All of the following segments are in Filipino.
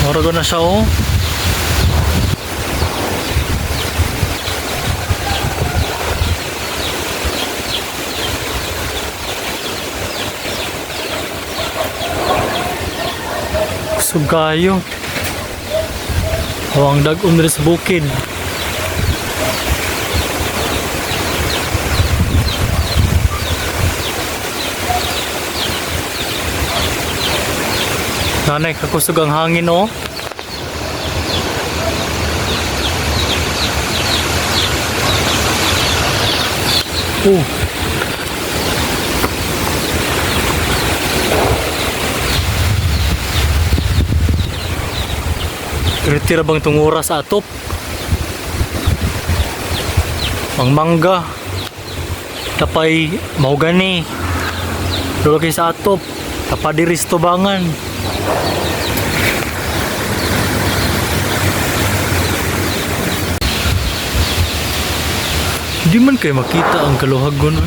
Moro na siya oh. Kusog kayo. Awang dag-on rin sa bukid. Nanay, kakusog ang hangin oh. Tira bang tungura sa atop? Ang mangga. Tapay mahogani. Lulaki sa atop. Tapadiris tubangan. Hindi man kayo makita ang kaluhagon.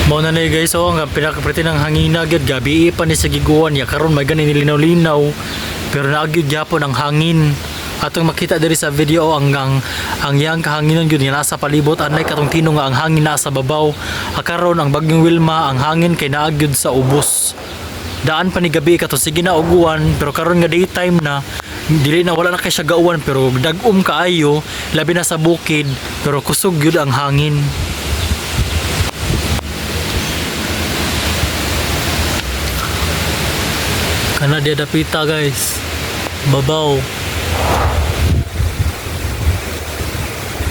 Mao na ni guys, ang pinakapriti ng hangina gyud gabi pa ni sa giguan ya karon may ganin linaw-linaw pero naagid gyapon ang hangin. Atong makita diri sa video ang yang kahanginan gyud nga nasa palibot anay katong tino nga ang hangin nasa babaw. Karon ang bagyong Wilma ang hangin kay naagid sa ubos. Daan pa ni gabi kato sige na uguan pero karon nga daytime na dili na wala na kay siya gauwan pero dag-om kaayo labi na sa bukid pero kusog gyud ang hangin. Kana dia dapita guys. Babaw.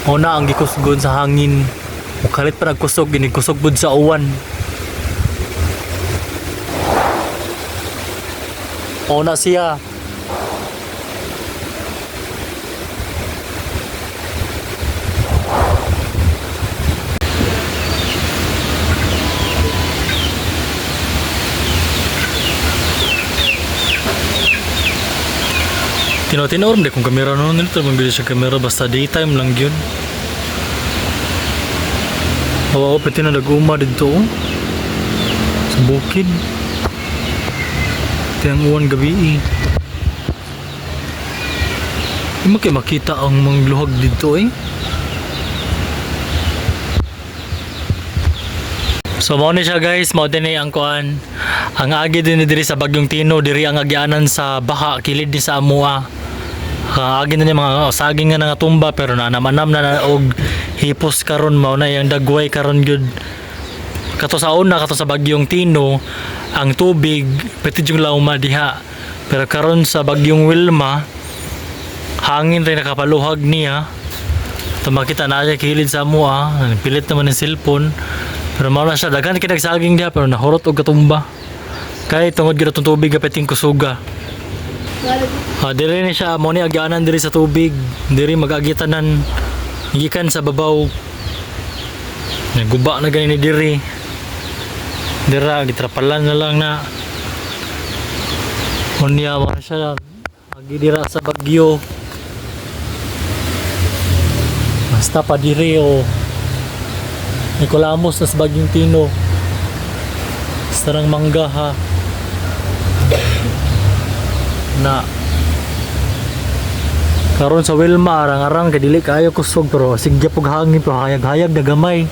Una ang gikusgon sa hangin. Mukalit pa nagkusog kusog bud sa uwan. Una siya. Tino-tino rin kung kamera noon nito mabili siya kamera basta daytime lang yun. Hawa pati na nag-uma dito sa bukid. Ito ang uwan gabi Hindi mo kayo makita ang mga luhag dito So mao ni siya guys, mao din ang kuan. Ang agi din diri sa Bagyong Tino, diri ang agyanan sa baha kilid ni sa amua. Agi na ni mga saging nga tumba pero nanamanam na og hipos karon mao na yung dagway karon gyud. Kato sa una kato sa Bagyong Tino, ang tubig pati yung lauma diha. Pero karon sa Bagyong Wilma, hangin rin nakapaluhag niya. Ito makita na siya kilid sa amua, pilit naman ng cellphone. Pero mao na siya daghan kinagsaging diha pero nahurot og katumba. Kay tungod gyud atong tubig kapiting kusuga. Diri ni siya mo ni agyanan diri sa tubig, diri mag-agitanan gikan sa babaw. Naguba na gani ni diri. Dira gitrapalan na lang na. Unya mo siya agi dira sa Bagyo. Basta pa diri Nicolamos sa Bagyong Tino. Sarang mangga ha. Na karon sa Wilma arang-arang kay dili kayo kusog pero sigya pug hangin pero hayag-hayag na gamay.